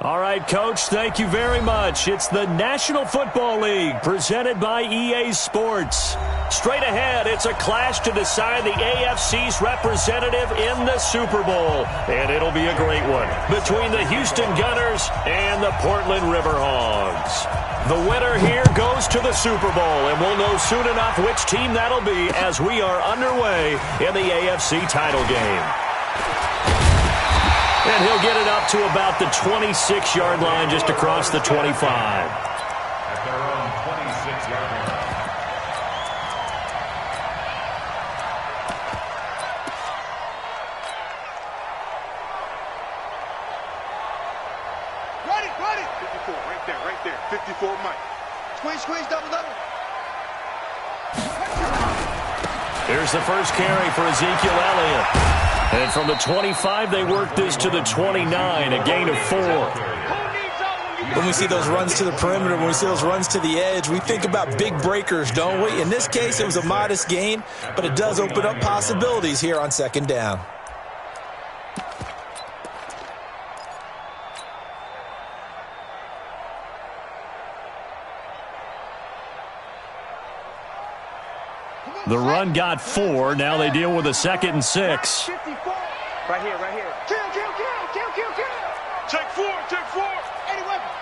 All right, Coach, thank you very much. It's the National Football League presented by EA Sports. Straight ahead, it's a clash to decide the AFC's representative in the Super Bowl. And it'll be a great one between the Houston Gunners and the Portland Riverhogs. The winner here goes to the Super Bowl, and we'll know soon enough which team that'll be as we are underway in the AFC title game. And he'll get it up to about the 26-yard line just across the 25. At their own 26-yard line. Ready. 54, right there. 54, Mike. Squeeze, double. Here's the first carry for Ezekiel Elliott. And from the 25, they work this to the 29, a gain of 4. When we see those runs to the perimeter, when we see those runs to the edge, we think about big breakers, don't we? In this case, it was a modest gain, but it does open up possibilities here on second down. The run got 4. Now they deal with a 2nd and 6. Right here. Kill. Take four. 80 weapons.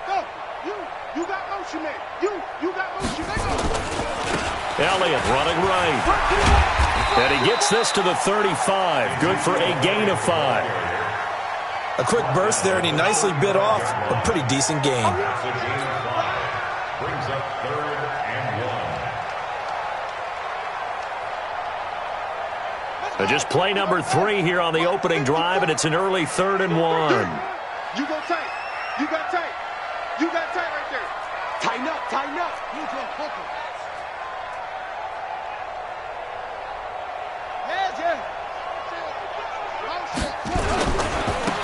Go. You got motion, man. You got motion. Let go. Elliott running right. And he gets this to the 35. Good for a gain of 5. A quick burst there, and he nicely bit off a pretty decent gain. Brings up 3rd and 1. Just play number 3 here on the opening drive, and it's an early 3rd and 1. You go tight. You got tight. Right there. Tighten up.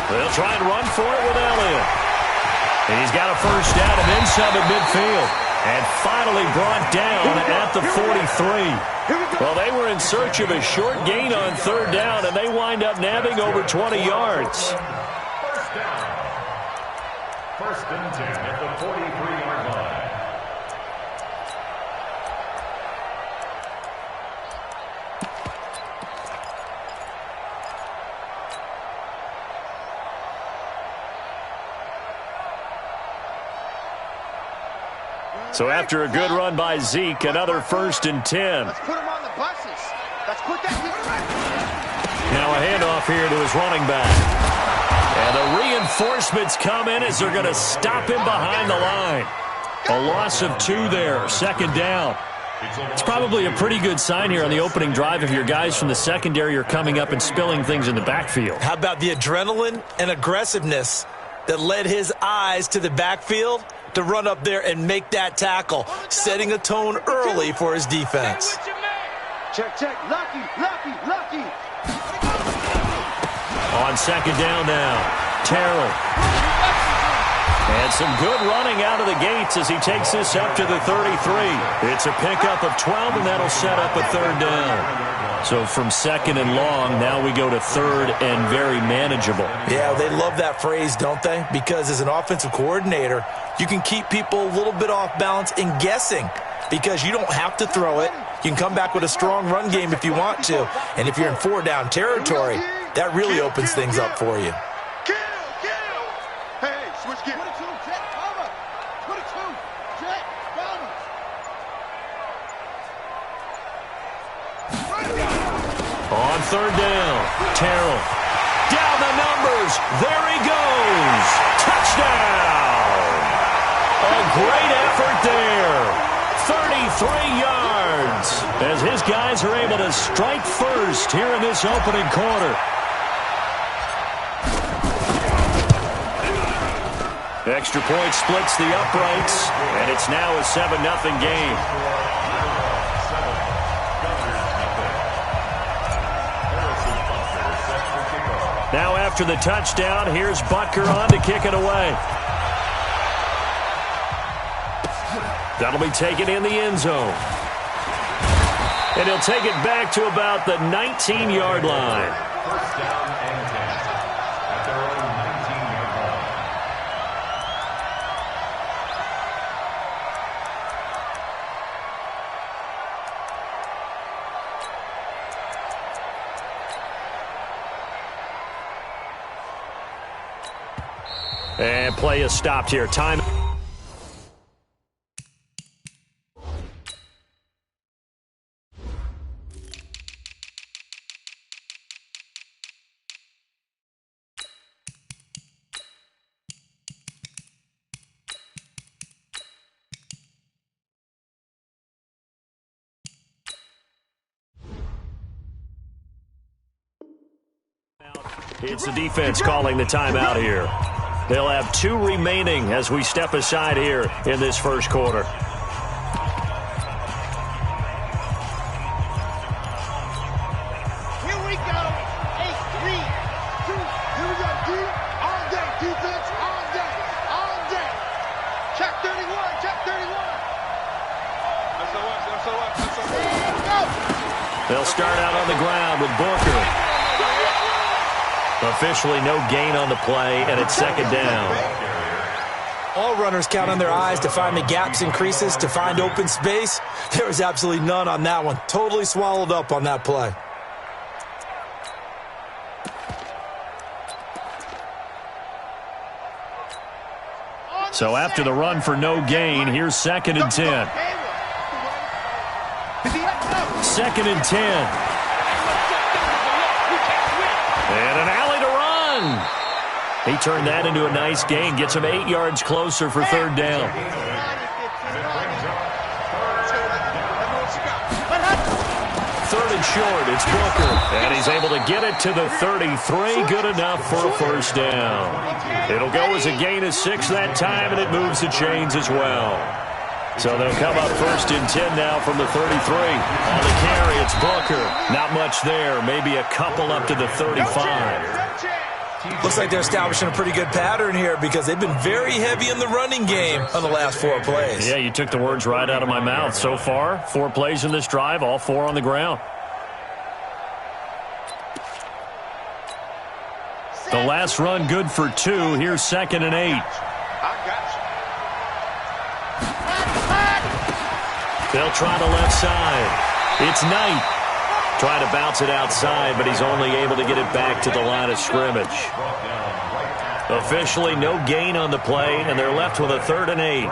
They'll try and run for it with Elliott. And he's got a first down and then some at midfield. And finally brought down at the 43. Well, they were in search of a short gain on 3rd down, and they wind up nabbing over 20 yards. First down. 1st and 10 at the 43-yard line. So after a good run by Zeke, another 1st and 10. Let's put him on the buses. Let's put that. Now a handoff here to his running back. And the reinforcements come in as they're going to stop him behind the line. A loss of 2 there, 2nd down. It's probably a pretty good sign here on the opening drive if your guys from the secondary are coming up and spilling things in the backfield. How about the adrenaline and aggressiveness that led his eyes to the backfield to run up there and make that tackle, setting a tone early for his defense. Check. Lucky. On 2nd down now, Terrell. And some good running out of the gates as he takes this up to the 33. It's a pickup of 12, and that'll set up a 3rd down. So from 2nd and long, now we go to 3rd and very manageable. Yeah, they love that phrase, don't they? Because as an offensive coordinator, you can keep people a little bit off balance and guessing because you don't have to throw it. You can come back with a strong run game if you want to. And if you're in 4-down territory, that really opens things up for you. Hey, switch gear. 22, jet, cover. 22, jet, cover. On 3rd down, Terrell. Down the numbers. There he goes. Touchdown. A great effort there. 33 yards as his guys are able to strike first here in this opening quarter. Extra point splits the uprights, and it's now a 7-0 game. Now after the touchdown, here's Butker on to kick it away. That'll be taken in the end zone. And he'll take it back to about the 19-yard line. First down and 10 at their own 19-yard line. And play is stopped here. Time. It's the defense calling the timeout here. They'll have 2 remaining as we step aside here in this first quarter. Here we go. 8, 3, 2. Here we go. D all day. Defense all day. All day. Check 31. Check 31. Go. They'll start out on the ground with Booker. Officially no gain on the play, and it's second down. All runners count on their eyes to find the gaps and creases, to find open space. There was absolutely none on that one. Totally swallowed up on that play. So after the run for no gain, here's second and 10. Second and 10. And an alley to run. He turned that into a nice gain. Gets him 8 yards closer for third down. Third and short, it's Booker. And he's able to get it to the 33. Good enough for a first down. It'll go as a gain of 6 that time, and it moves the chains as well. So they'll come up first and 10 now from the 33. On the carry, it's Booker. Not much there. Maybe a couple up to the 35. Looks like they're establishing a pretty good pattern here because they've been very heavy in the running game on the last 4 plays. Yeah, you took the words right out of my mouth. So far, 4 plays in this drive, all 4 on the ground. The last run good for 2. Here's second and 8. They'll try the left side. It's Knight. Trying to bounce it outside, but he's only able to get it back to the line of scrimmage. Officially no gain on the play, and they're left with a 3rd and 8.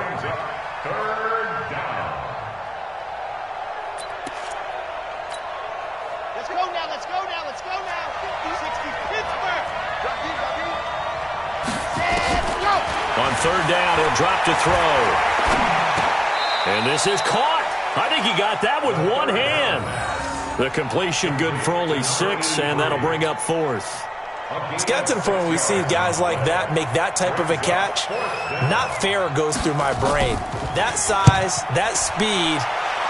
Let's go now. Let's go now. Let's go now. 60 Pittsburgh. On 3rd down, he'll drop to throw. And this is caught. I think he got that with one hand. The completion good for only 6, and that'll bring up 4th. It's got to the point where we see guys like that make that type of a catch. Not fair goes through my brain. That size, that speed,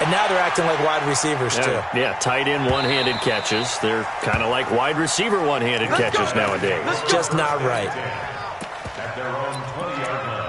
and now they're acting like wide receivers too. Yeah, tight end one-handed catches. They're kind of like wide receiver one-handed catches nowadays. Just not right. At their own 20-yard line.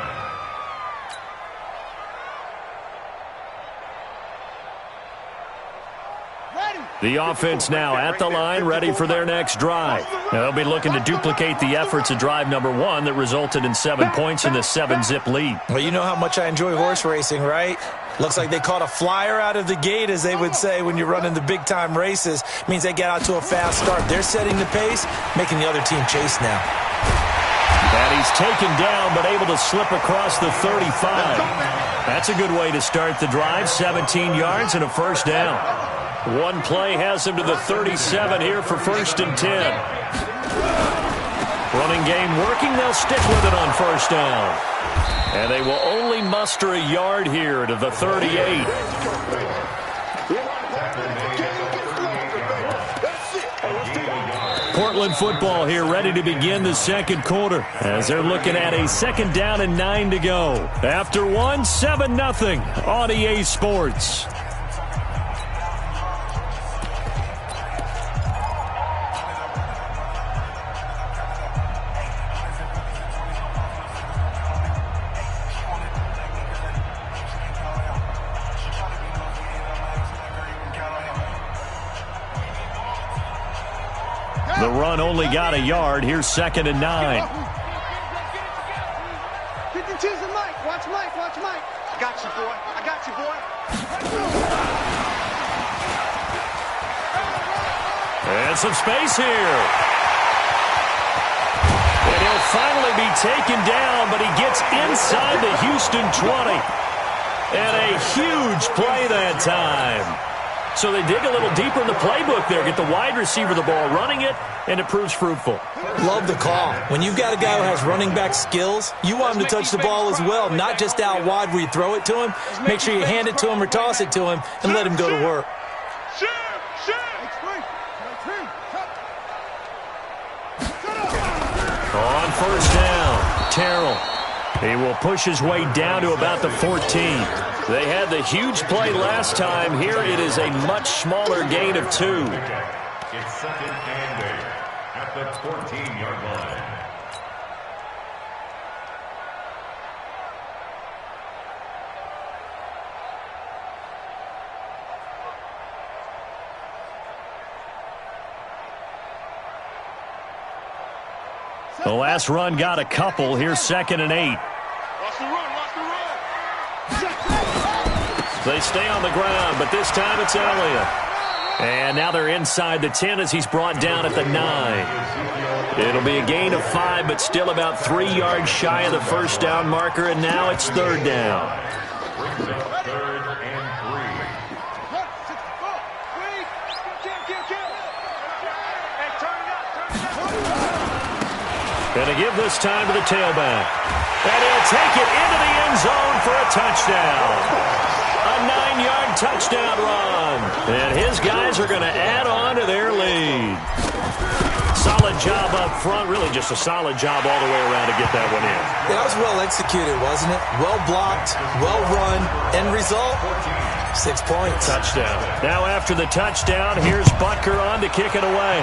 The offense now at the line, ready for their next drive. Now, they'll be looking to duplicate the efforts of drive number 1 that resulted in 7 points in the 7-zip lead. Well, you know how much I enjoy horse racing, right? Looks like they caught a flyer out of the gate, as they would say when you're running the big-time races. Means they get out to a fast start. They're setting the pace, making the other team chase now. And he's taken down, but able to slip across the 35. That's a good way to start the drive. 17 yards and a first down. One play has him to the 37 here for 1st and 10. Running game working. They'll stick with it on 1st down. And they will only muster a yard here to the 38. Portland football here ready to begin the second quarter as they're looking at a 2nd down and 9 to go. After 1, 7-0 on EA Sports. The run only got a yard. Here's 2nd and 9. 52's the Mike. Watch Mike. Watch Mike. I got you, boy. I got you, boy. And some space here. And he'll finally be taken down, but he gets inside the Houston 20. And a huge play that time. So they dig a little deeper in the playbook there, get the wide receiver the ball, running it, and it proves fruitful. Love the call. When you've got a guy who has running back skills, you want him to touch the ball as well, not just out wide where you throw it to him. Make sure you hand it to him or toss it to him and let him go to work. On 1st down, Terrell. He will push his way down to about the 14. They had the huge play last time. Here it is a much smaller gain of 2. It's 2nd and 8 at the 14-yard line. The last run got a couple. Here's 2nd and 8. Watch the run. Watch the run. They stay on the ground, but this time it's Elliott. And now they're inside the 10 as he's brought down at the 9. It'll be a gain of 5, but still about 3 yards shy of the 1st down marker, and now it's 3rd down. Brings up 3rd and 3. Going to give this time to the tailback. And he'll take it into the end zone for a touchdown. A 9-yard touchdown run. And his guys are going to add on to their lead. Solid job up front. Really just a solid job all the way around to get that one in. Yeah, that was well executed, wasn't it? Well blocked, well run. End result, 6 points. Touchdown. Now after the touchdown, here's Butker on to kick it away.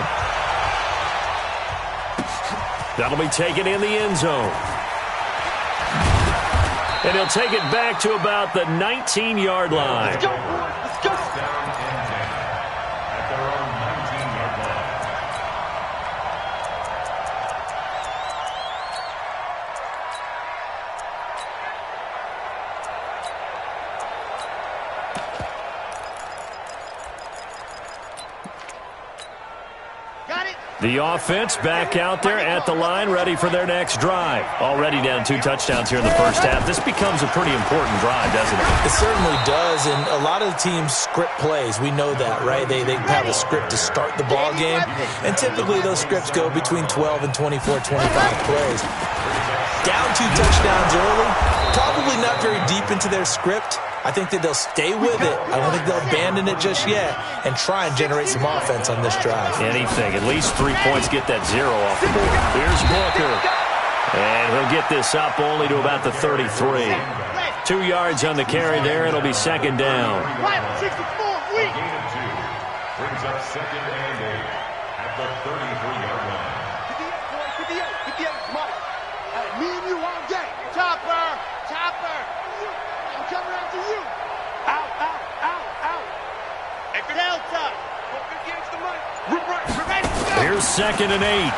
That'll be taken in the end zone. And he'll take it back to about the 19-yard line. Let's go, boy. Let's go. Down and 10 at their own 19-yard line. Got it. The offense back out there at the line, ready for their next drive. Already down 2 touchdowns here in the first half. This becomes a pretty important drive, doesn't it? It certainly does, and a lot of the teams script plays. We know that, right? They have a script to start the ball game, and typically those scripts go between 12 and 24, 25 plays. Down 2 touchdowns early, probably not very deep into their script. I think that they'll stay with it. I don't think they'll abandon it just yet and try and generate some offense on this drive. Anything. At least 3 points, get that 0 off the board. Here's Booker. And he'll get this up only to about the 33. 2 yards on the carry there. It'll be 2nd down. 64, weak. Gain of 2 brings up 2nd and 8 at the 33-yard line. 58, Mike. Hey, me and you all day. Chopper. I'm coming after you. Out. Delta. Here's 2nd and 8.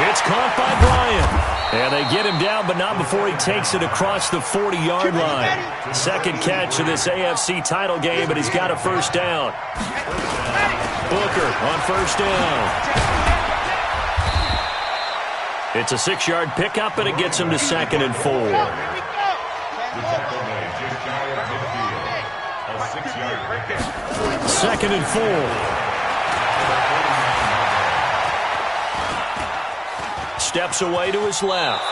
It's caught by Bryant. And they get him down, but not before he takes it across the 40-yard line. Second catch of this AFC title game, but he's got a 1st down. Booker on 1st down. It's a 6-yard pickup, and it gets him to 2nd and 4. The tackle made just shy of midfield. A 6-yard pickup. 2nd and 4. Steps away to his left.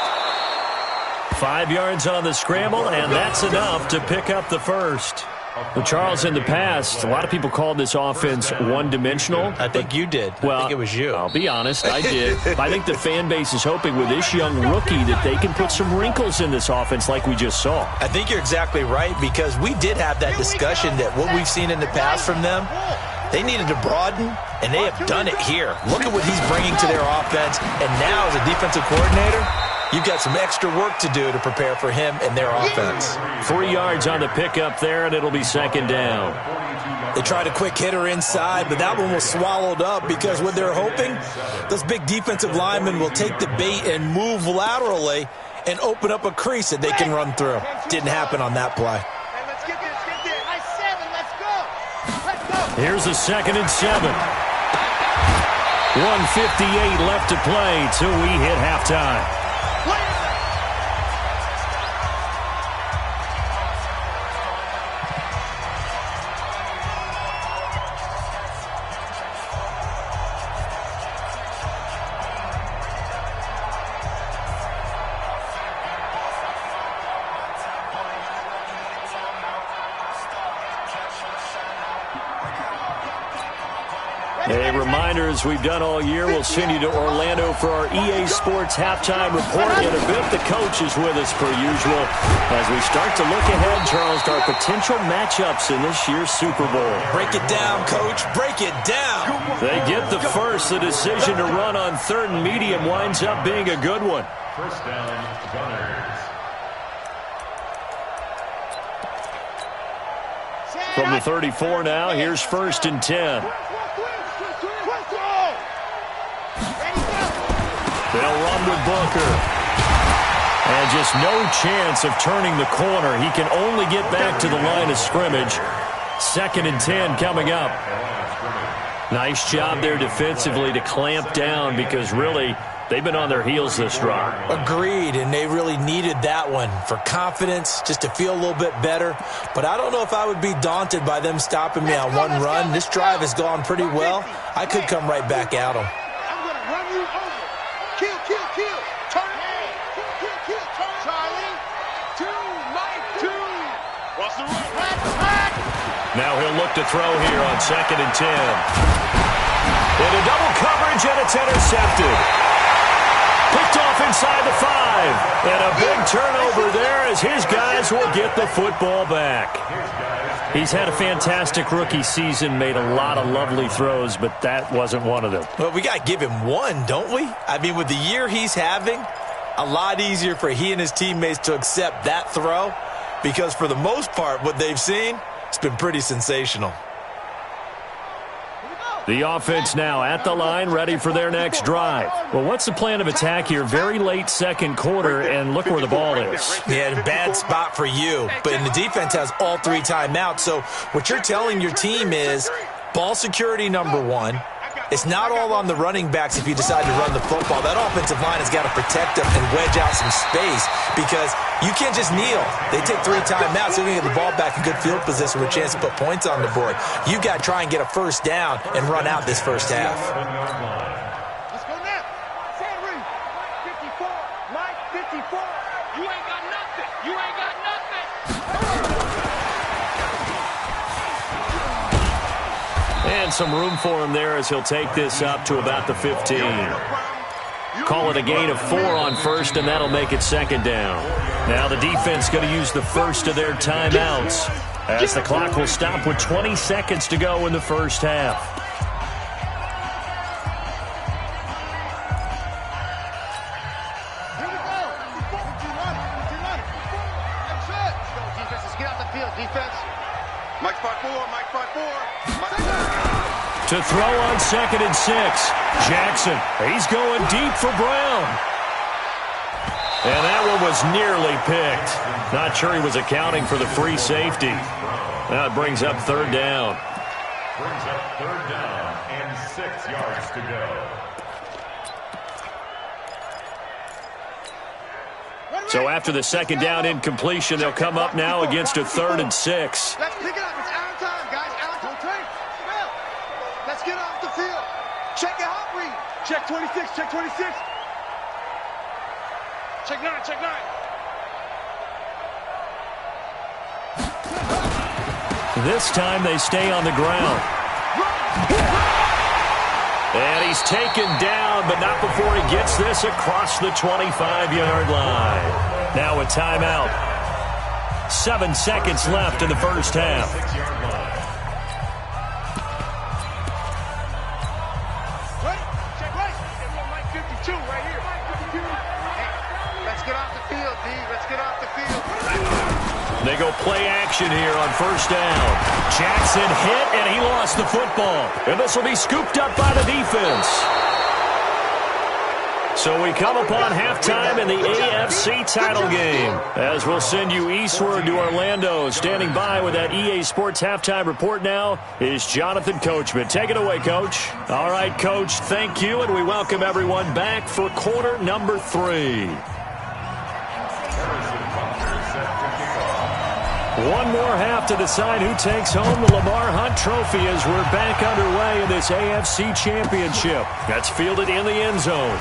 5 yards on the scramble, and that's enough to pick up the 1st. Well, Charles, in the past, a lot of people called this offense one-dimensional. I think you did. Well, I think it was you. I'll be honest, I did. I think the fan base is hoping with this young rookie that they can put some wrinkles in this offense like we just saw. I think you're exactly right, because we did have that discussion that what we've seen in the past from them, they needed to broaden, and they have done it here. Look at what he's bringing to their offense, and now as a defensive coordinator, you've got some extra work to do to prepare for him and their offense. 3 yards on the pickup there, and it'll be second down. They tried a quick hitter inside, but that one was swallowed up because what they're hoping, those big defensive linemen will take the bait and move laterally and open up a crease that they can run through. Didn't happen on that play. Let's get this. Nice 7. Let's go. Let's go. Here's a 2nd and 7. 1:58 left to play till we hit halftime. A reminder, as we've done all year, we'll send you to Orlando for our EA Sports halftime report. In a bit, the coach is with us per usual as we start to look ahead, Charles, to our potential matchups in this year's Super Bowl. Break it down, Coach. Break it down. They get the first. The decision to run on 3rd and medium winds up being a good one. First down, Gunners. From the 34 now, here's 1st and 10. They'll run with Booker. And just no chance of turning the corner. He can only get back to the line of scrimmage. 2nd and 10 coming up. Nice job there defensively to clamp down because really they've been on their heels this drive. Agreed, and they really needed that one for confidence, just to feel a little bit better. But I don't know if I would be daunted by them stopping me on one run. This drive has gone pretty well. I could come right back at them. I'm going to run you over. Kill. Turn. Kill. Turn. Charlie. 2. Mike. 2. What's the run? Now he'll look to throw here on 2nd and 10. Into double coverage, and it's intercepted. Picked off inside the 5. And a big turnover there as his guys will get the football back. He's had a fantastic rookie season, made a lot of lovely throws, but that wasn't one of them. Well, we got to give him one, don't we? I mean, with the year he's having, a lot easier for he and his teammates to accept that throw because for the most part, what they've seen, it's been pretty sensational. The offense now at the line, ready for their next drive. Well, what's the plan of attack here? Very late 2nd quarter, and look where the ball is. Yeah, bad spot for you. But the defense has all 3 timeouts. So what you're telling your team is ball security number 1. It's not all on the running backs if you decide to run the football. That offensive line has got to protect them and wedge out some space because you can't just kneel. They take 3 timeouts. They're going to get the ball back in good field position with a chance to put points on the board. You got to try and get a first down and run out this first half. Let's go now. Henry. 54. Mike. 54. You ain't got nothing. You ain't got nothing. And some room for him there as he'll take this up to about the 15. Call it a gain of 4 on 1st, and that'll make it 2nd down. Now the defense going to use the first of their timeouts as the clock will stop with 20 seconds to go in the first half. Here we go. That's it. Go, defense. Let's get out the field, defense. Mike 5-4. Mike 5-4. To throw on 2nd and 6. Jackson, he's going deep for Brown. And that one was nearly picked. Not sure he was accounting for the free safety. Now it brings up 3rd down. Brings up 3rd down and 6 yards to go. So after the 2nd down incompletion, they'll come up now against a 3rd and 6. Let's pick it up. It's out of time, guys. Out of time. Let's get off the field. Check your hot read. Check 26. Check 26. Check 9. Check 9. This time they stay on the ground. And he's taken down, but not before he gets this across the 25-yard line. Now a timeout. 7 seconds left in the first half. Ready? Check right. Everyone, Mike 52 right here. Mike 52. They go play action here on first down. Jackson hit, and he lost the football. And this will be scooped up by the defense. So we come upon halftime in the AFC title game. As we'll send you eastward to Orlando. Standing by with that EA Sports halftime report now is Jonathan Coachman. Take it away, Coach. All right, Coach, thank you, and we welcome everyone back for quarter number 3. One more half to decide who takes home the Lamar Hunt Trophy as we're back underway in this AFC Championship. That's fielded in the end zone.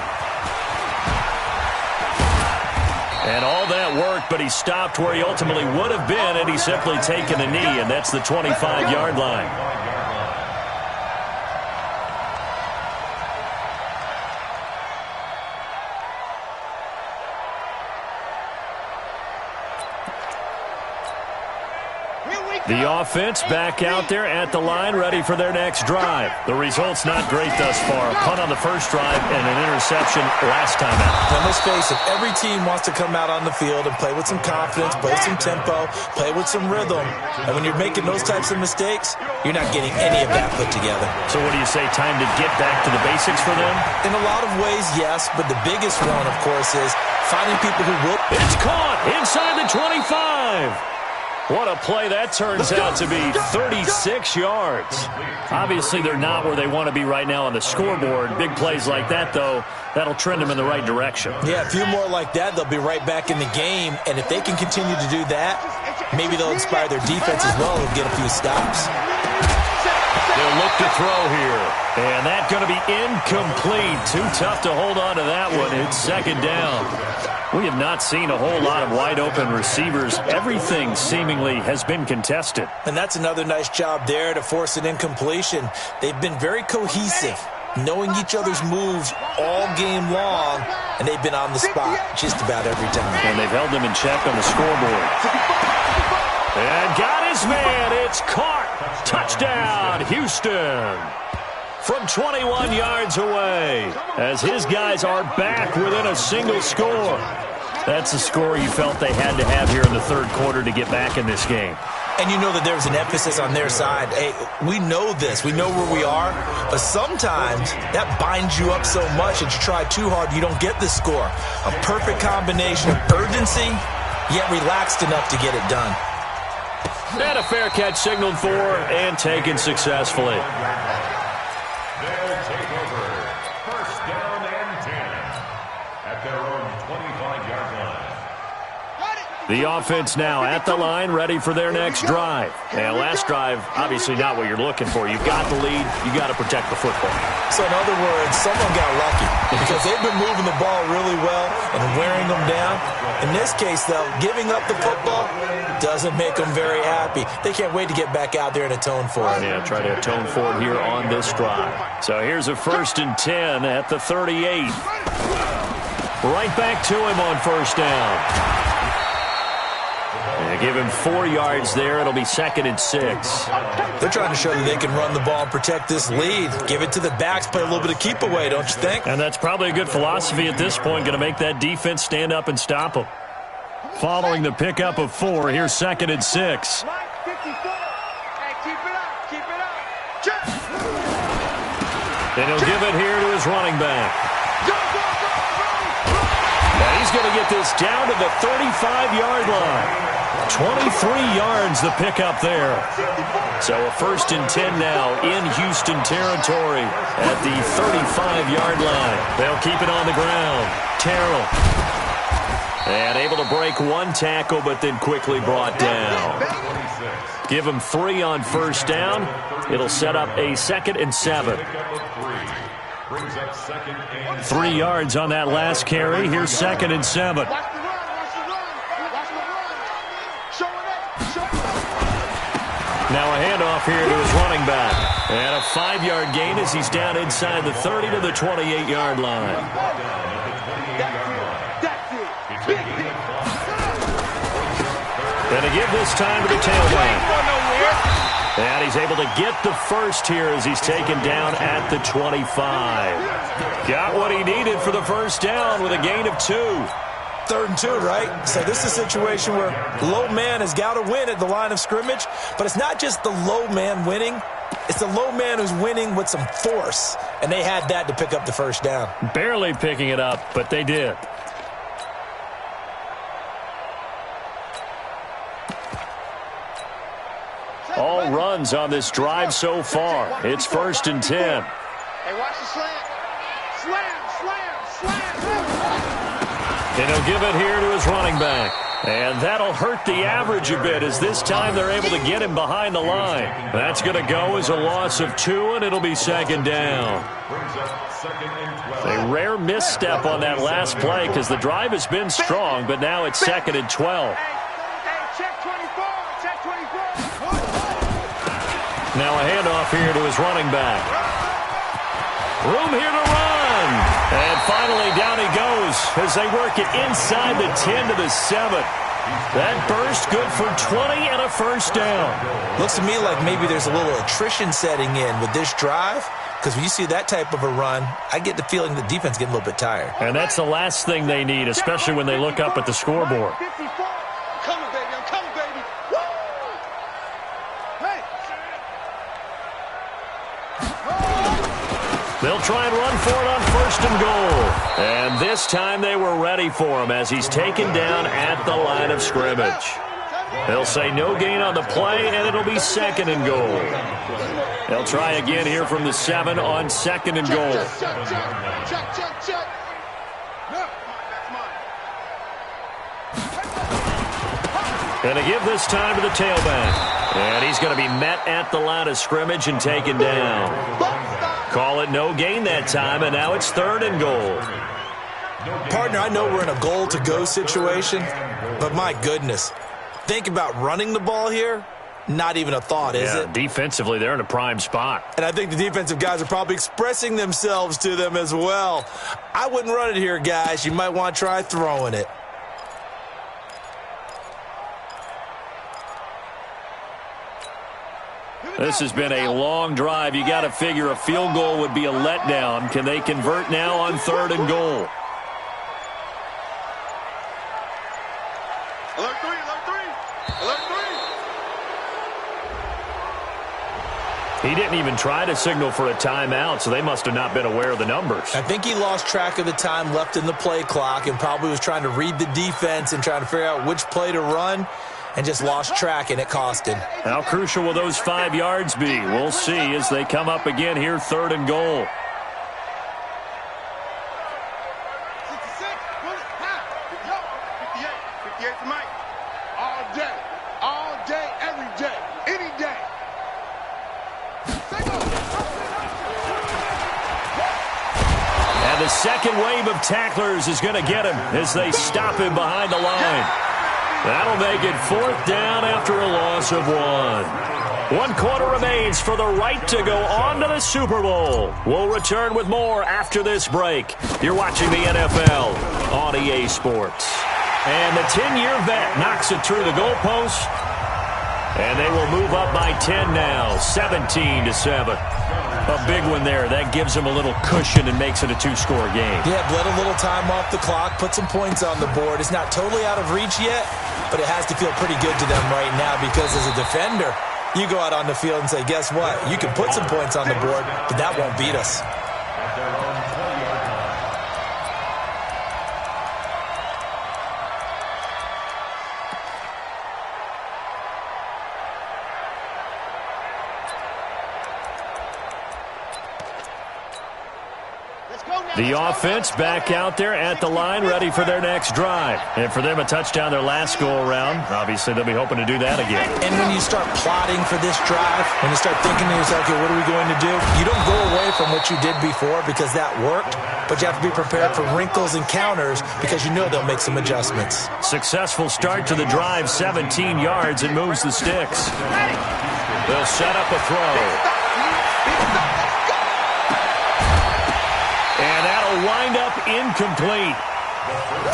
And all that work, but he stopped where he ultimately would have been had he simply taken a knee, and that's the 25-yard line. The offense back out there at the line, ready for their next drive. The result's not great thus far. A punt on the first drive and an interception last time out. Now, let's face it, every team wants to come out on the field and play with some confidence, play with some tempo, play with some rhythm. And when you're making those types of mistakes, you're not getting any of that put together. So what do you say, time to get back to the basics for them? In a lot of ways, yes, but the biggest one, of course, is finding people who will. It's caught inside the 25. What a play that turns out to be, 36 yards. Obviously, they're not where they want to be right now on the scoreboard. Big plays like that, though, that'll trend them in the right direction. Yeah, a few more like that, they'll be right back in the game. And if they can continue to do that, maybe they'll inspire their defense as well and get a few stops. They'll look to throw here. And that's going to be incomplete. Too tough to hold on to that one. It's second down. We have not seen a whole lot of wide-open receivers. Everything seemingly has been contested. And that's another nice job there to force an incompletion. They've been very cohesive, knowing each other's moves all game long, and they've been on the spot just about every time. And they've held them in check on the scoreboard. And got his man. It's caught. Touchdown, Houston. From 21 yards away, as his guys are back within a single score. That's the score you felt they had to have here in the third quarter to get back in this game. And you know that there's an emphasis on their side. Hey, we know this. We know where we are. But sometimes that binds you up so much that you try too hard, you don't get the score. A perfect combination of urgency, yet relaxed enough to get it done. And a fair catch signaled for and taken successfully. They'll take over. First down and 10 at their own 25-yard line. The offense now at the line, ready for their next drive. And last drive, obviously not what you're looking for. You've got the lead. You've got to protect the football. So in other words, someone got lucky because they've been moving the ball really well and wearing them down. In this case, though, giving up the football doesn't make them very happy. They can't wait to get back out there and atone for it. Yeah, try to atone for it here on this drive. So here's a 1st and 10 at the 38. Right back to him on first down. And give him 4 yards there. It'll be 2nd and 6. They're trying to show that they can run the ball and protect this lead. Give it to the backs, play a little bit of keep away, don't you think? And that's probably a good philosophy at this point. Going to make that defense stand up and stop them. Following the pickup of 4, here's 2nd and 6. And he'll give it here to his running back. And he's going to get this down to the 35-yard line. 23 yards the pickup there. So a 1st and 10 now in Houston territory at the 35-yard line. They'll keep it on the ground. Terrell. And able to break one tackle, but then quickly brought down. Give him 3 on first down. It'll set up a 2nd and 7. 3 yards on that last carry. Here's 2nd and 7. Now a handoff here to his running back. And a 5-yard gain as he's down inside the 30 to the 28-yard line. And to give this time to the tailback. And he's able to get the first here as he's taken down at the 25. Got what he needed for the first down with a gain of 2. 3rd and 2, right? So this is a situation where low man has got to win at the line of scrimmage, but it's not just the low man winning. It's the low man who's winning with some force, and they had that to pick up the first down. Barely picking it up, but they did. All runs on this drive so far. It's 1st and 10. Hey, watch the slant. Slam. And he'll give it here to his running back. And that'll hurt the average a bit as this time they're able to get him behind the line. That's going to go as a loss of 2, and it'll be 2nd down. A rare misstep on that last play because the drive has been strong, but now it's 2nd and 12. Check 24. Check 24. Now a handoff here to his running back. Room here to run. And finally down he goes as they work it inside the 10 to the 7. That burst good for 20 and a first down. Looks to me like maybe there's a little attrition setting in with this drive, because when you see that type of a run, I get the feeling the defense getting a little bit tired. And that's the last thing they need, especially when they look up at the scoreboard. I'm coming, baby. Woo! Hey! They'll try and run for it on 1st and goal. And this time they were ready for him as he's taken down at the line of scrimmage. They'll say no gain on the play, and it'll be 2nd and goal. They'll try again here from the 7 on 2nd and goal. Check. Going to give this time to the tailback. And he's going to be met at the line of scrimmage and taken down. Call it no gain that time, and now it's 3rd and goal. Partner, I know we're in a goal-to-go situation, but my goodness, think about running the ball here. Not even a thought, is it? Defensively, they're in a prime spot. And I think the defensive guys are probably expressing themselves to them as well. I wouldn't run it here, guys. You might want to try throwing it. This has been a long drive. You got to figure a field goal would be a letdown. Can they convert now on 3rd and goal? Alert 3. He didn't even try to signal for a timeout, so they must have not been aware of the numbers. I think he lost track of the time left in the play clock and probably was trying to read the defense and trying to figure out which play to run, and just lost track, and it cost him. How crucial will those 5 yards be? We'll see as they come up again here, 3rd and goal. 66, 58 for Mike. All day, every day, any day. And the second wave of tacklers is going to get him as they stop him behind the line. That'll make it 4th down after a loss of 1. 1 quarter remains for the right to go on to the Super Bowl. We'll return with more after this break. You're watching the NFL on EA Sports. And the 10-year vet knocks it through the goalpost. And they will move up by 10 now, 17-7. A big one there. That gives them a little cushion and makes it a 2-score game. Yeah, bled a little time off the clock, put some points on the board. It's not totally out of reach yet, but it has to feel pretty good to them right now because as a defender, you go out on the field and say, guess what? You can put some points on the board, but that won't beat us. The offense back out there at the line, ready for their next drive. And for them, a touchdown their last go-around. Obviously, they'll be hoping to do that again. And when you start plotting for this drive, when you start thinking to yourself, okay, what are we going to do? You don't go away from what you did before because that worked, but you have to be prepared for wrinkles and counters because you know they'll make some adjustments. Successful start to the drive, 17 yards, and moves the sticks. They'll set up a throw. And that'll wind up incomplete.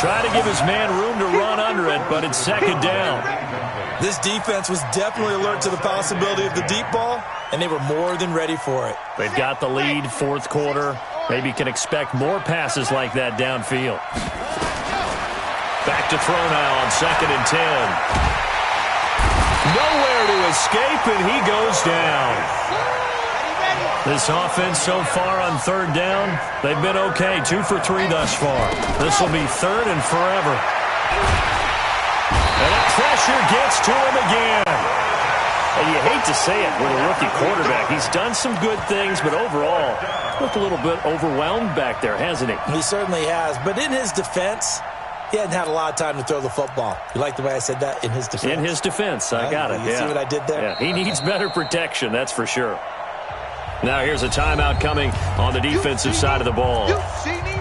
Try to give his man room to run under it, but it's 2nd down. This defense was definitely alert to the possibility of the deep ball, and they were more than ready for it. They've got the lead, 4th quarter. Maybe can expect more passes like that downfield. Back to throw now on 2nd and 10. Nowhere to escape, and he goes down. This offense so far on 3rd down, they've been okay. 2 for 3 thus far. This will be 3rd and forever. And that pressure gets to him again. And you hate to say it with a rookie quarterback. He's done some good things, but overall, looked a little bit overwhelmed back there, hasn't he? He certainly has. But in his defense, he hadn't had a lot of time to throw the football. You like the way I said that? In his defense? In his defense. I got it. You see what I did there? Yeah, he needs better protection, that's for sure. Now here's a timeout coming on the defensive side of the ball.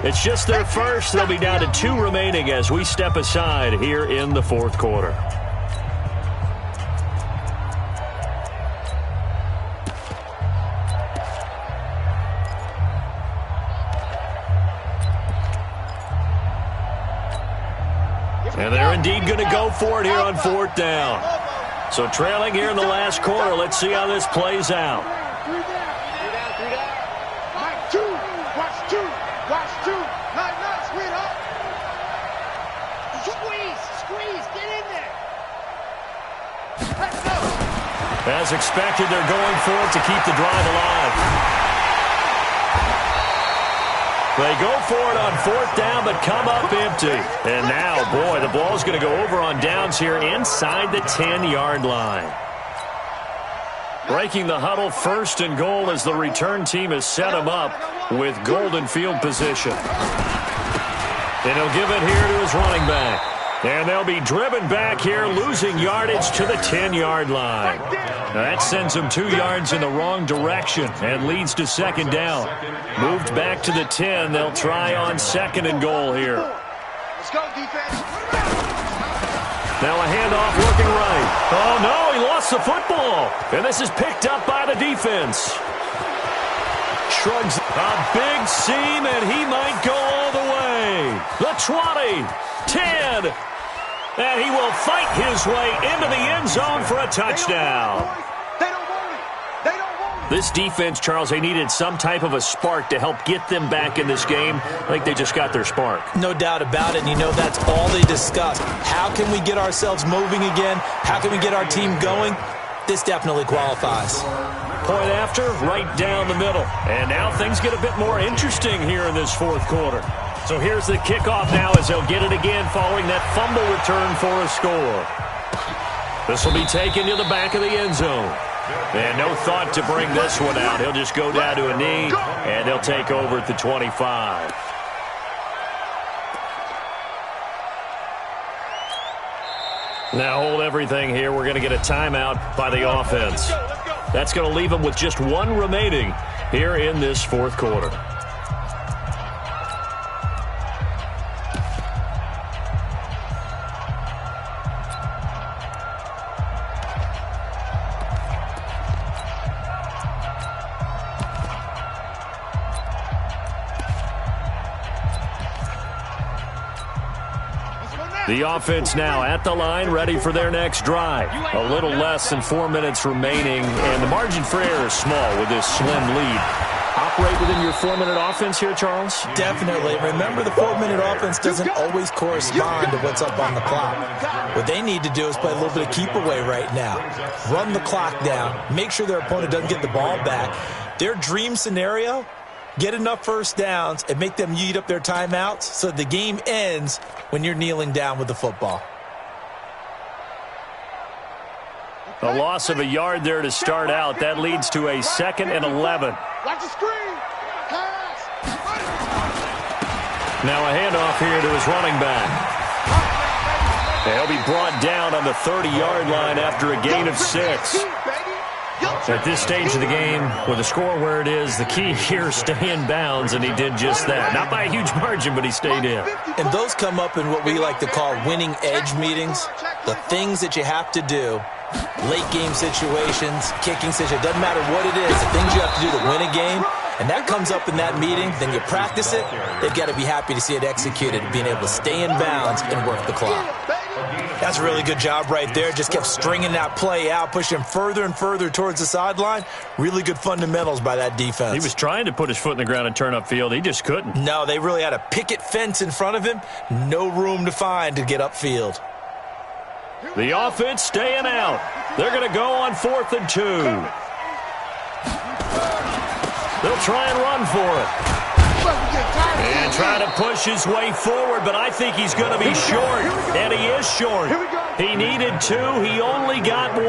It's just their first. They'll be down to 2 remaining as we step aside here in the 4th quarter. And they're indeed going to go for it here on 4th down. So trailing here in the last quarter. Let's see how this plays out. As expected, they're going for it to keep the drive alive. They go for it on 4th down, but come up empty. And now, boy, the ball's going to go over on downs here inside the 10-yard line. Breaking the huddle, 1st and goal as the return team has set him up with golden field position. And he'll give it here to his running back. And they'll be driven back here, losing yardage to the 10-yard line. Now that sends them 2 yards in the wrong direction and leads to 2nd down. Moved back to the 10. They'll try on 2nd and goal here. Let's go, defense. Now a handoff looking right. Oh, no, he lost the football. And this is picked up by the defense. Shrugs a big seam, and he might go all the way. The 20, 10. And he will fight his way into the end zone for a touchdown. This defense, Charles, they needed some type of a spark to help get them back in this game. I think they just got their spark. No doubt about it. And you know that's all they discussed. How can we get ourselves moving again? How can we get our team going? This definitely qualifies. Point after, right down the middle. And now things get a bit more interesting here in this 4th quarter. So here's the kickoff now as they'll get it again following that fumble return for a score. This will be taken to the back of the end zone. And no thought to bring this one out. He'll just go down to a knee, and he'll take over at the 25. Now hold everything here. We're going to get a timeout by the offense. That's going to leave them with just 1 remaining here in this 4th quarter. The offense now at the line, ready for their next drive. A little less than 4 minutes remaining, and the margin for error is small with this slim lead. Operate within your 4-minute offense here, Charles? Definitely. Remember, the 4-minute offense doesn't always correspond to what's up on the clock. What they need to do is play a little bit of keep away right now. Run the clock down. Make sure their opponent doesn't get the ball back. Their dream scenario, get enough first downs and make them eat up their timeouts so the game ends when you're kneeling down with the football. A loss of a yard there to start out. That leads to a 2nd and 11. Watch the screen. Pass. Now a handoff here to his running back. He'll be brought down on the 30-yard line after a gain of 6. At this stage of the game, with the score where it is, the key here is stay in bounds, and he did just that. Not by a huge margin, but he stayed in. And those come up in what we like to call winning edge meetings. The things that you have to do, late game situations, kicking situations, doesn't matter what it is, the things you have to do to win a game, and that comes up in that meeting, then you practice it, they've got to be happy to see it executed, being able to stay in bounds and work the clock. That's a really good job right there. Just kept stringing that play out, pushing further and further towards the sideline. Really good fundamentals by that defense. He was trying to put his foot in the ground and turn upfield. He just couldn't. No, they really had a picket fence in front of him. No room to find to get upfield. The offense staying out. They're going to go on 4th and 2. They'll try and run for it. And trying to push his way forward, but I think he's going to be short. And he is short. He needed 2. He only got 1.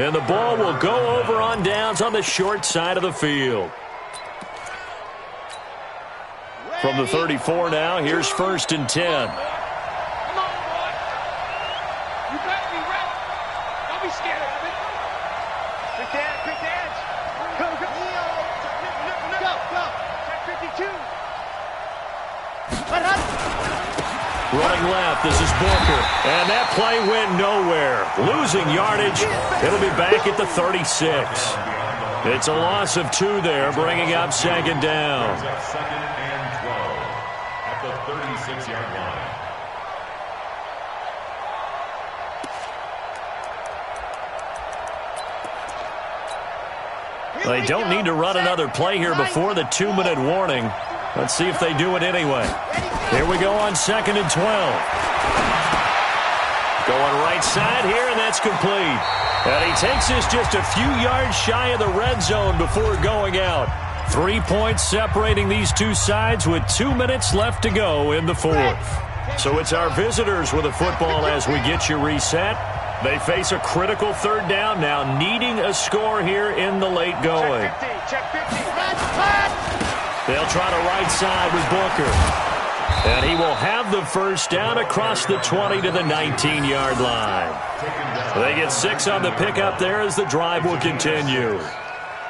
And the ball will go over on downs on the short side of the field. From the 34 now, here's 1st and 10. Running left, this is Booker. And that play went nowhere. Losing yardage. It'll be back at the 36. It's a loss of 2 there, bringing up 2nd down. 2nd and 12 at the 36-yard line. They don't need to run another play here before the 2-minute warning. Let's see if they do it anyway. Here we go on 2nd and 12. Going right side here, and that's complete. And he takes us just a few yards shy of the red zone before going out. 3 points separating these two sides with 2 minutes left to go in the 4th. So it's our visitors with the football as we get you reset. They face a critical 3rd down now, needing a score here in the late going. Check 50. They'll try to right side with Booker. And he will have the 1st down across the 20 to the 19-yard line. They get 6 on the pickup there as the drive will continue.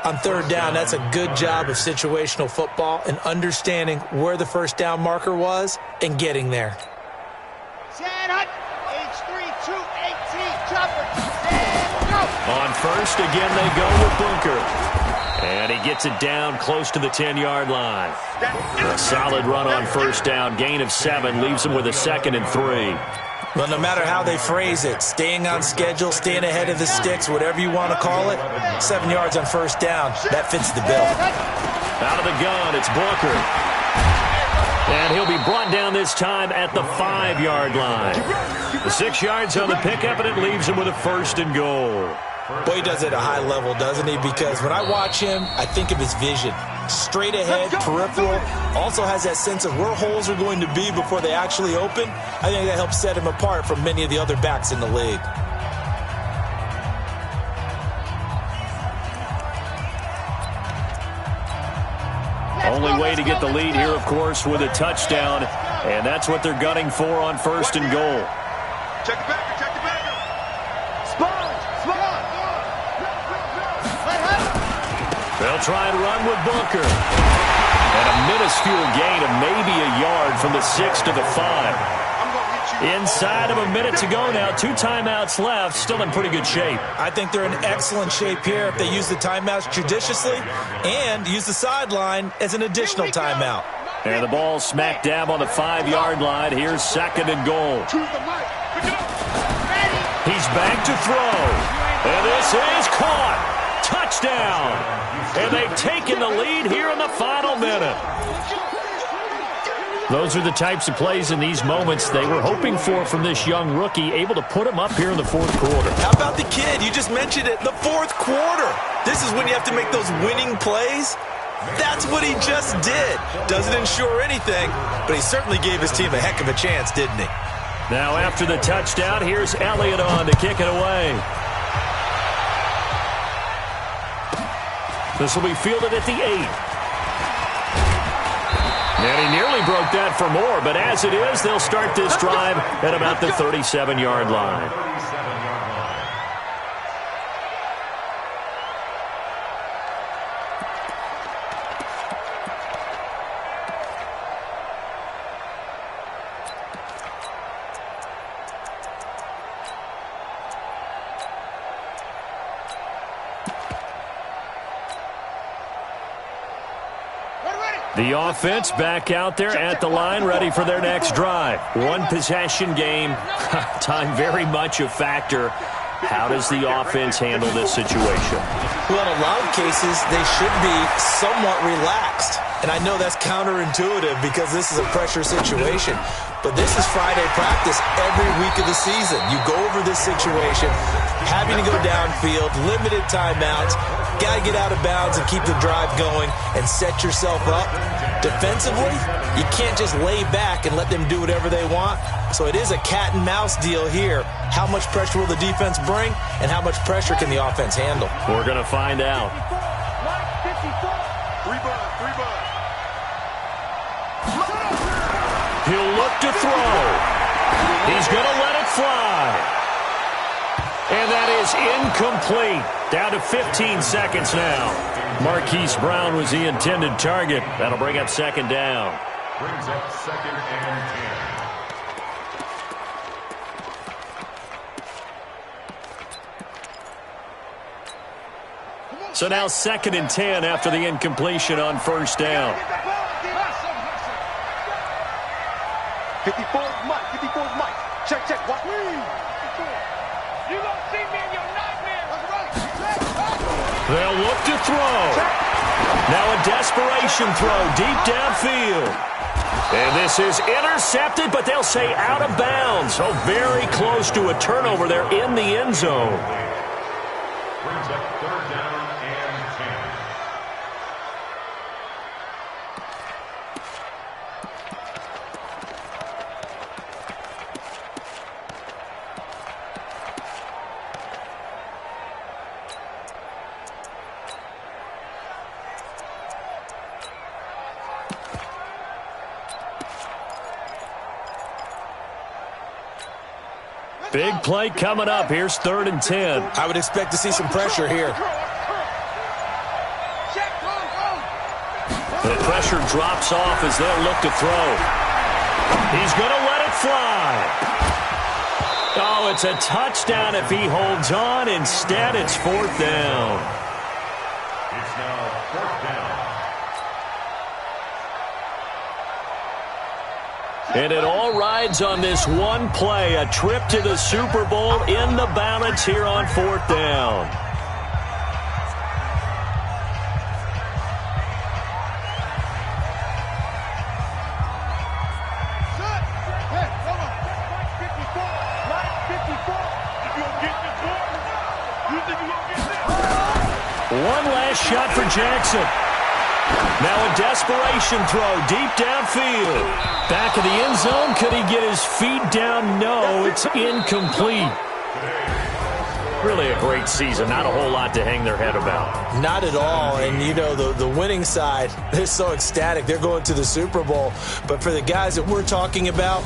On 3rd down, that's a good job of situational football and understanding where the 1st down marker was and getting there. On 1st, again, they go with Booker. And he gets it down close to the 10-yard line. A solid run on 1st down. Gain of 7 leaves him with a 2nd and 3. Well, no matter how they phrase it, staying on schedule, staying ahead of the sticks, whatever you want to call it, 7 yards on 1st down, that fits the bill. Out of the gun, it's Booker. And he'll be brought down this time at the 5-yard line. The 6 yards on the pickup, and it leaves him with a 1st and goal. Boy, he does it at a high level, doesn't he? Because when I watch him, I think of his vision. Straight ahead, peripheral, also has that sense of where holes are going to be before they actually open. I think that helps set him apart from many of the other backs in the league. Only way to get the lead here, of course, with a touchdown. And that's what they're gunning for on 1st and goal. Check the backer, check the backer. They'll try and run with Booker. And a minuscule gain of maybe a yard from the 6 to the 5. Inside of a minute to go now. 2 timeouts left. Still in pretty good shape. I think they're in excellent shape here if they use the timeouts judiciously and use the sideline as an additional timeout. And the ball smack dab on the 5-yard line. Here's 2nd and goal. He's back to throw. And this is caught. Touchdown. And they've taken the lead here in the final minute. Those are the types of plays in these moments they were hoping for from this young rookie, able to put him up here in the 4th quarter. How about the kid? You just mentioned it. The 4th quarter. This is when you have to make those winning plays. That's what he just did. Doesn't ensure anything, but he certainly gave his team a heck of a chance, didn't he? Now after the touchdown, here's Elliott on to kick it away. This will be fielded at the 8. And he nearly broke that for more, but as it is, they'll start this drive at about the 37-yard line. The offense back out there at the line, ready for their next drive. One possession game. Time very much a factor. How does the offense handle this situation? Well, in a lot of cases, they should be somewhat relaxed. And I know that's counterintuitive because this is a pressure situation. But this is Friday practice every week of the season. You go over this situation, having to go downfield, limited timeouts, got to get out of bounds and keep the drive going and set yourself up. Defensively, you can't just lay back and let them do whatever they want. So it is a cat and mouse deal here. How much pressure will the defense bring and how much pressure can the offense handle? We're going to find out. He'll look to throw. He's going to let it fly. And that is incomplete. Down to 15 seconds now. Marquise Brown was the intended target. That'll bring up second down. Brings up second and 10. So now second and 10 after the incompletion on first down. 54's Mike. 54's Mike. Check, check. What? You gonna see me in your nightmare. They'll look to throw. Now a desperation throw deep downfield. And this is intercepted, but they'll say out of bounds. So very close to a turnover there in the end zone. Brings up third down and 10. Big play coming up. Here's third and 10. I would expect to see some pressure here. The pressure drops off as they'll look to throw. He's going to let it fly. Oh, it's a touchdown if he holds on. Instead, it's fourth down. It's now fourth down. And it all rides on this one play, a trip to the Super Bowl in the balance here on fourth down. One last shot for Jackson. Now a desperation throw deep downfield. Back of the end zone. Could he get his feet down? No, it's incomplete. Really a great season. Not a whole lot to hang their head about. Not at all. And, you know, the winning side, they're so ecstatic. They're going to the Super Bowl. But for the guys that we're talking about,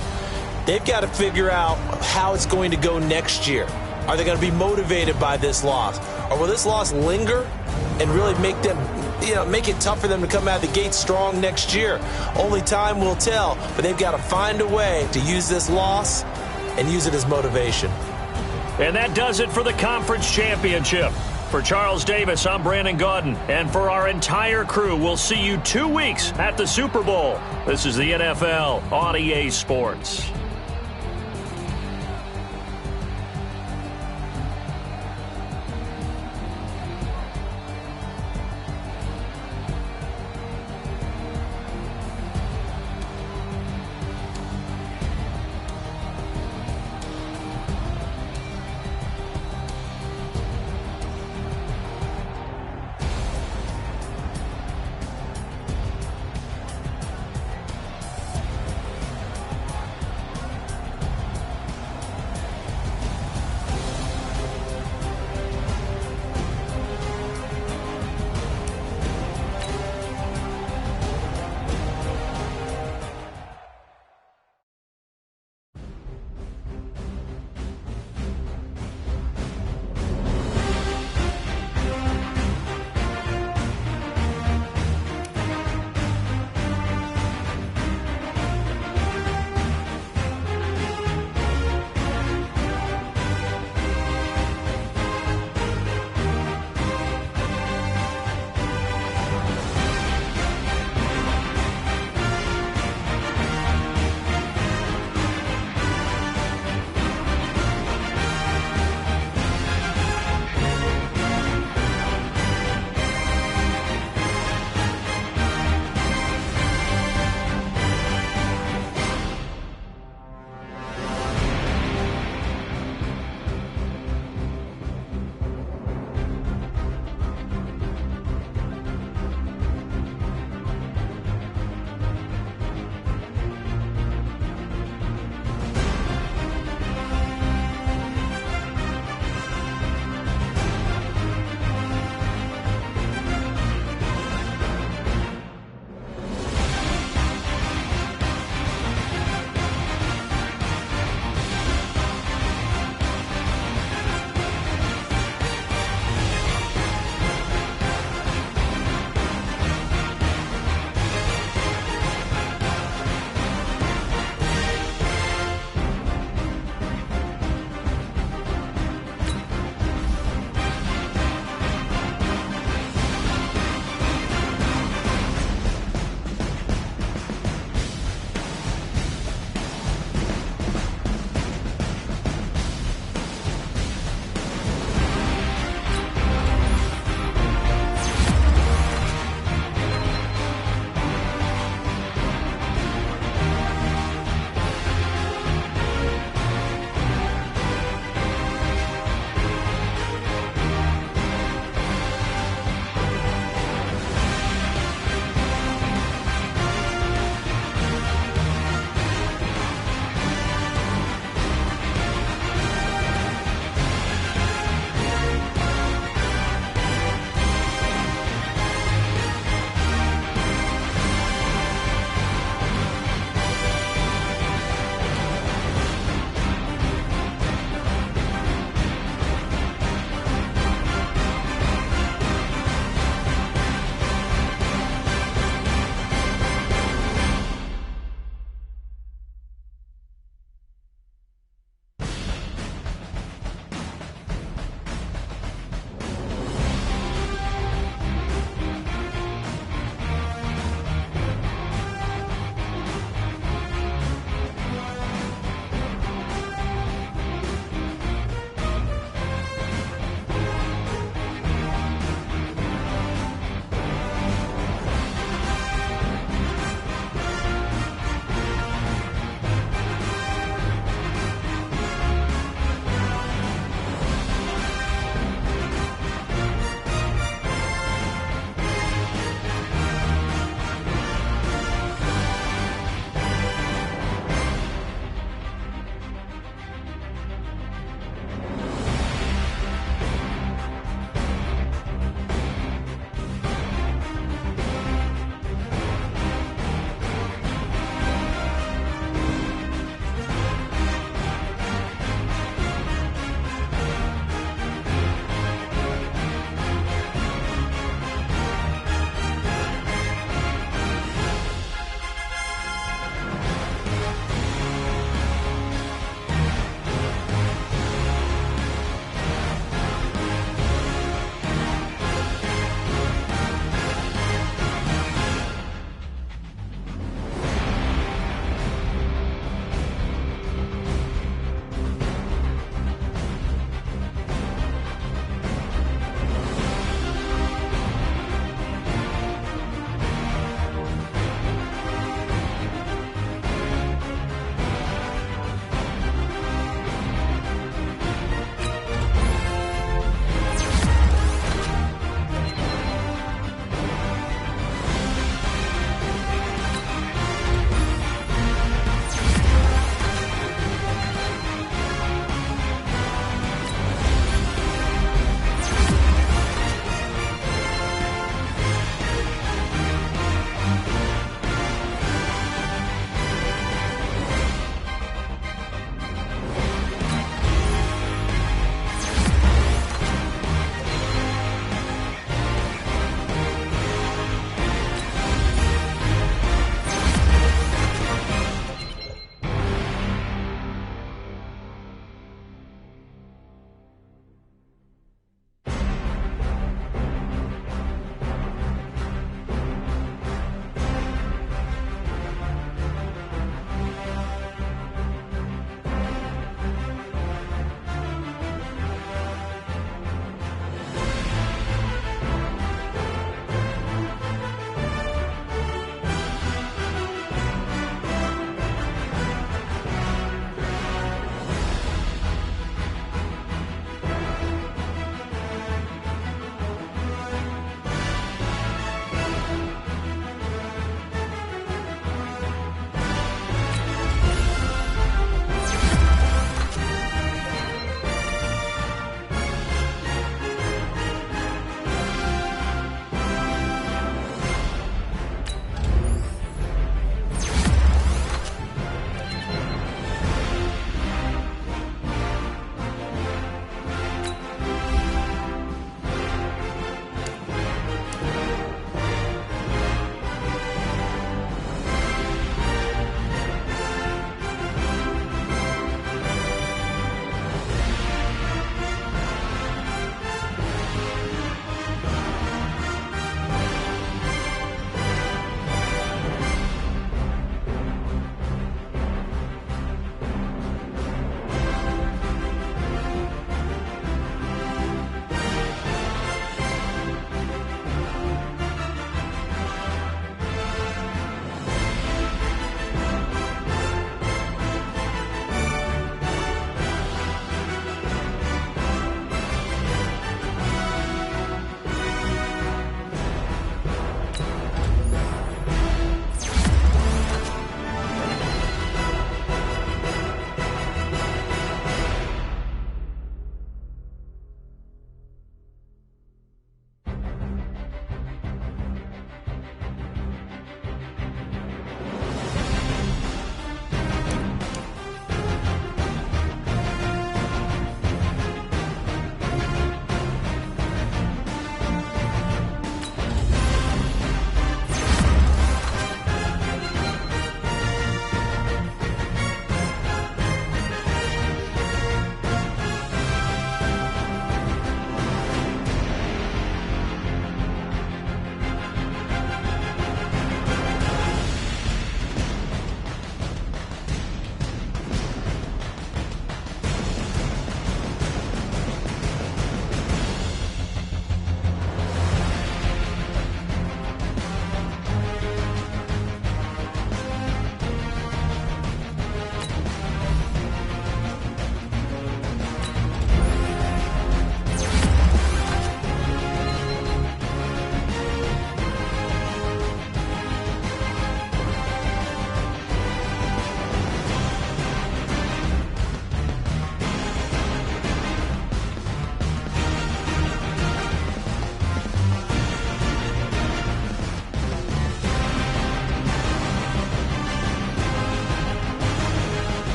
they've got to figure out how it's going to go next year. Are they going to be motivated by this loss? Or will this loss linger and really make them, make it tough for them to come out of the gate strong next year? Only time will tell, but they've got to find a way to use this loss and use it as motivation. And that does it for the conference championship. For Charles Davis, I'm Brandon Gaudin. And for our entire crew, we'll see you 2 weeks at the Super Bowl. This is the NFL on EA Sports.